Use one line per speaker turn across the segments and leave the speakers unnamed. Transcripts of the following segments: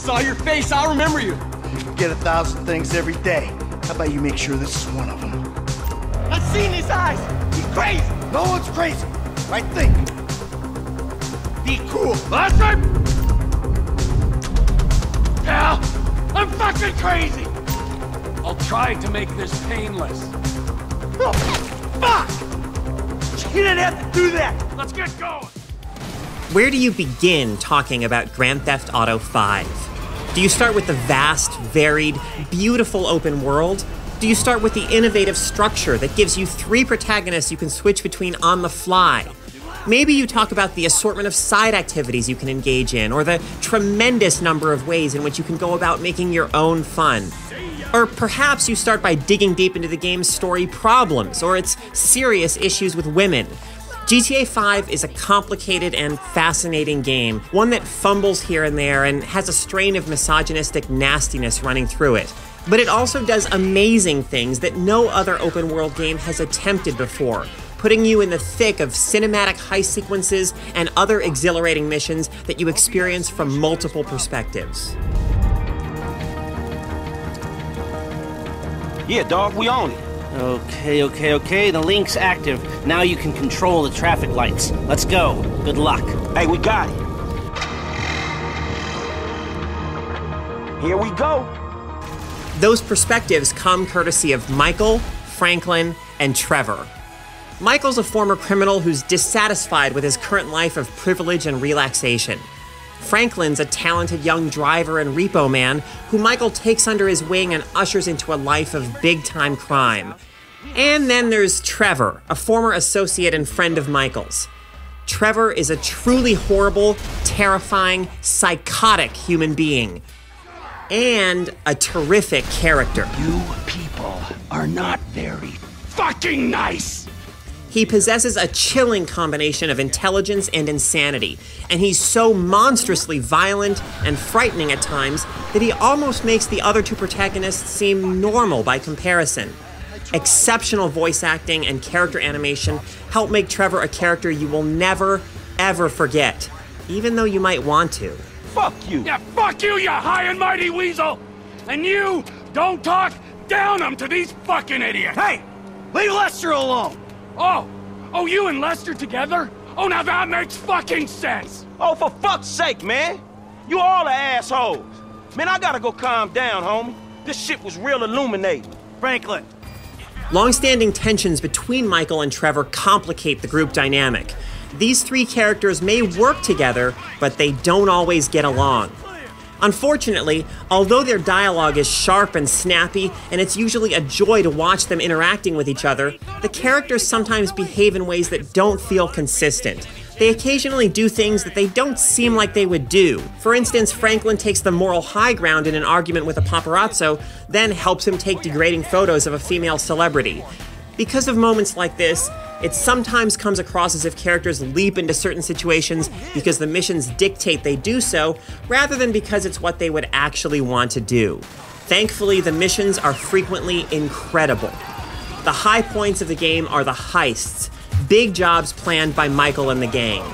saw your face, I'll remember you.
You forget 1,000 things every day. How about you make sure this is one of them?
I've seen his eyes. He's crazy.
No one's crazy. Right think.
Be cool. Last time. Hell, I'm fucking crazy.
I'll try to make this painless.
Oh, fuck! You didn't have to do that.
Let's get going.
Where do you begin talking about Grand Theft Auto 5? Do you start with the vast, varied, beautiful open world? Do you start with the innovative structure that gives you 3 protagonists you can switch between on the fly? Maybe you talk about the assortment of side activities you can engage in, or the tremendous number of ways in which you can go about making your own fun. Or perhaps you start by digging deep into the game's story problems, or its serious issues with women. GTA 5 is a complicated and fascinating game, one that fumbles here and there and has a strain of misogynistic nastiness running through it. But it also does amazing things that no other open-world game has attempted before, putting you in the thick of cinematic heist sequences and other exhilarating missions that you experience from multiple perspectives.
Yeah, dog, we own it.
Okay. The link's active. Now you can control the traffic lights. Let's go. Good luck.
Hey, we got it. Here we go.
Those perspectives come courtesy of Michael, Franklin, and Trevor. Michael's a former criminal who's dissatisfied with his current life of privilege and relaxation. Franklin's a talented young driver and repo man who Michael takes under his wing and ushers into a life of big-time crime. And then there's Trevor, a former associate and friend of Michael's. Trevor is a truly horrible, terrifying, psychotic human being. And a terrific character.
You people are not very fucking nice.
He possesses a chilling combination of intelligence and insanity, and he's so monstrously violent and frightening at times that he almost makes the other 2 protagonists seem normal by comparison. Exceptional voice acting and character animation help make Trevor a character you will never, ever forget, even though you might want to.
Fuck you.
Yeah, fuck you, you high and mighty weasel! And you, don't talk down them to these fucking idiots!
Hey, leave Lester alone.
Oh, you and Lester together? Oh, now that makes fucking sense!
Oh, for fuck's sake, man. You all are assholes. Man, I gotta go calm down, homie. This shit was real illuminating.
Franklin.
Long-standing tensions between Michael and Trevor complicate the group dynamic. These 3 characters may work together, but they don't always get along. Unfortunately, although their dialogue is sharp and snappy, and it's usually a joy to watch them interacting with each other, the characters sometimes behave in ways that don't feel consistent. They occasionally do things that they don't seem like they would do. For instance, Franklin takes the moral high ground in an argument with a paparazzo, then helps him take degrading photos of a female celebrity. Because of moments like this, it sometimes comes across as if characters leap into certain situations because the missions dictate they do so, rather than because it's what they would actually want to do. Thankfully, the missions are frequently incredible. The high points of the game are the heists, big jobs planned by Michael and the gang.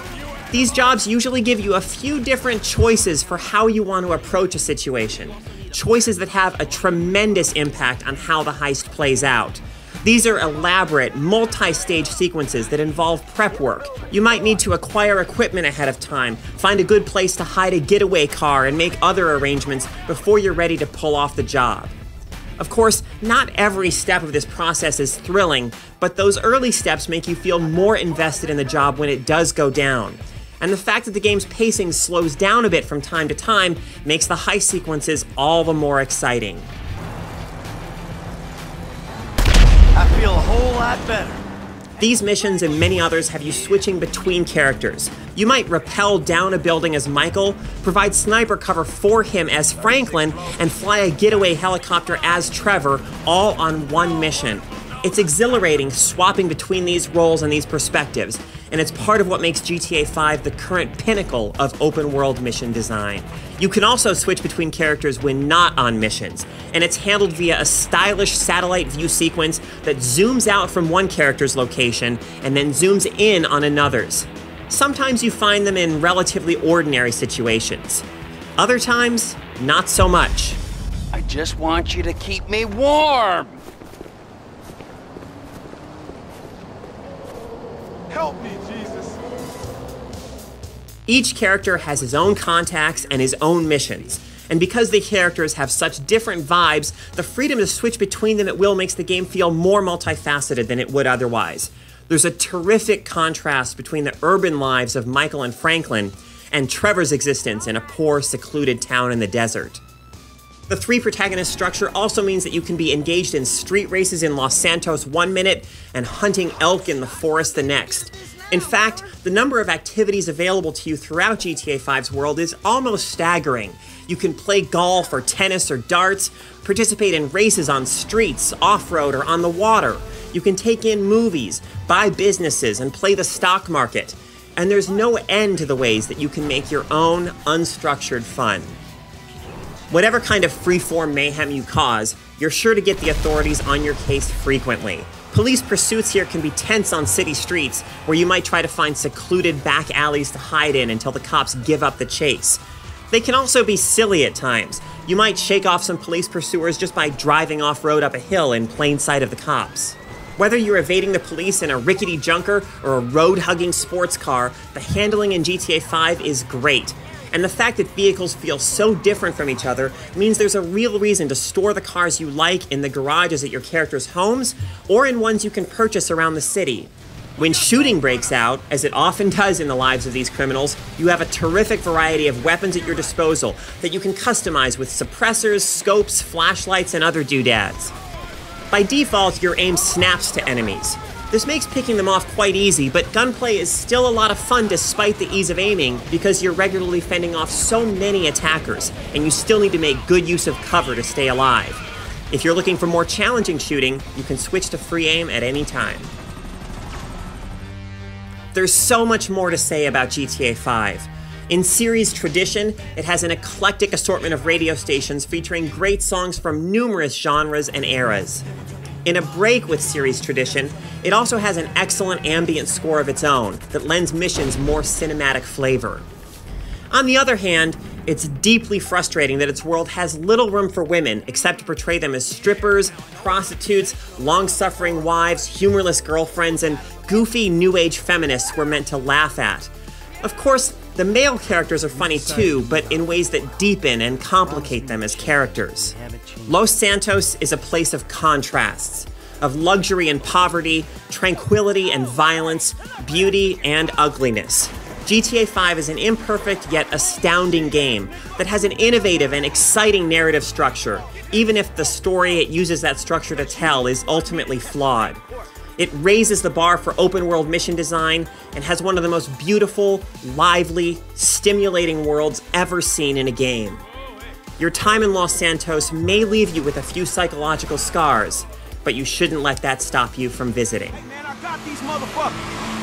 These jobs usually give you a few different choices for how you want to approach a situation, choices that have a tremendous impact on how the heist plays out. These are elaborate, multi-stage sequences that involve prep work. You might need to acquire equipment ahead of time, find a good place to hide a getaway car, and make other arrangements before you're ready to pull off the job. Of course, not every step of this process is thrilling, but those early steps make you feel more invested in the job when it does go down. And the fact that the game's pacing slows down a bit from time to time makes the heist sequences all the more exciting.
I feel a whole lot better.
These missions and many others have you switching between characters. You might rappel down a building as Michael, provide sniper cover for him as Franklin, and fly a getaway helicopter as Trevor, all on one mission. It's exhilarating swapping between these roles and these perspectives, and it's part of what makes GTA 5 the current pinnacle of open-world mission design. You can also switch between characters when not on missions, and it's handled via a stylish satellite view sequence that zooms out from one character's location and then zooms in on another's. Sometimes you find them in relatively ordinary situations. Other times, not so much.
I just want you to keep me warm.
Help me, Jesus.
Each character has his own contacts and his own missions. And because the characters have such different vibes, the freedom to switch between them at will makes the game feel more multifaceted than it would otherwise. There's a terrific contrast between the urban lives of Michael and Franklin and Trevor's existence in a poor, secluded town in the desert. The three protagonist structure also means that you can be engaged in street races in Los Santos 1 minute and hunting elk in the forest the next. In fact, the number of activities available to you throughout GTA 5's world is almost staggering. You can play golf or tennis or darts, participate in races on streets, off-road, or on the water. You can take in movies, buy businesses, and play the stock market. And there's no end to the ways that you can make your own unstructured fun. Whatever kind of free-form mayhem you cause, you're sure to get the authorities on your case frequently. Police pursuits here can be tense on city streets, where you might try to find secluded back alleys to hide in until the cops give up the chase. They can also be silly at times. You might shake off some police pursuers just by driving off-road up a hill in plain sight of the cops. Whether you're evading the police in a rickety junker or a road-hugging sports car, the handling in GTA 5 is great. And the fact that vehicles feel so different from each other means there's a real reason to store the cars you like in the garages at your characters' homes or in ones you can purchase around the city. When shooting breaks out, as it often does in the lives of these criminals, you have a terrific variety of weapons at your disposal that you can customize with suppressors, scopes, flashlights, and other doodads. By default, your aim snaps to enemies. This makes picking them off quite easy, but gunplay is still a lot of fun despite the ease of aiming because you're regularly fending off so many attackers, and you still need to make good use of cover to stay alive. If you're looking for more challenging shooting, you can switch to free aim at any time. There's so much more to say about GTA 5. In series tradition, it has an eclectic assortment of radio stations featuring great songs from numerous genres and eras. In a break with series tradition, it also has an excellent ambient score of its own that lends missions more cinematic flavor. On the other hand, it's deeply frustrating that its world has little room for women except to portray them as strippers, prostitutes, long-suffering wives, humorless girlfriends, and goofy new age feminists we're meant to laugh at. Of course, the male characters are funny too, but in ways that deepen and complicate them as characters. Los Santos is a place of contrasts, of luxury and poverty, tranquility and violence, beauty and ugliness. GTA 5 is an imperfect yet astounding game that has an innovative and exciting narrative structure, even if the story it uses that structure to tell is ultimately flawed. It raises the bar for open-world mission design and has one of the most beautiful, lively, stimulating worlds ever seen in a game. Your time in Los Santos may leave you with a few psychological scars, but you shouldn't let that stop you from visiting.
Hey man, I got these motherfuckers.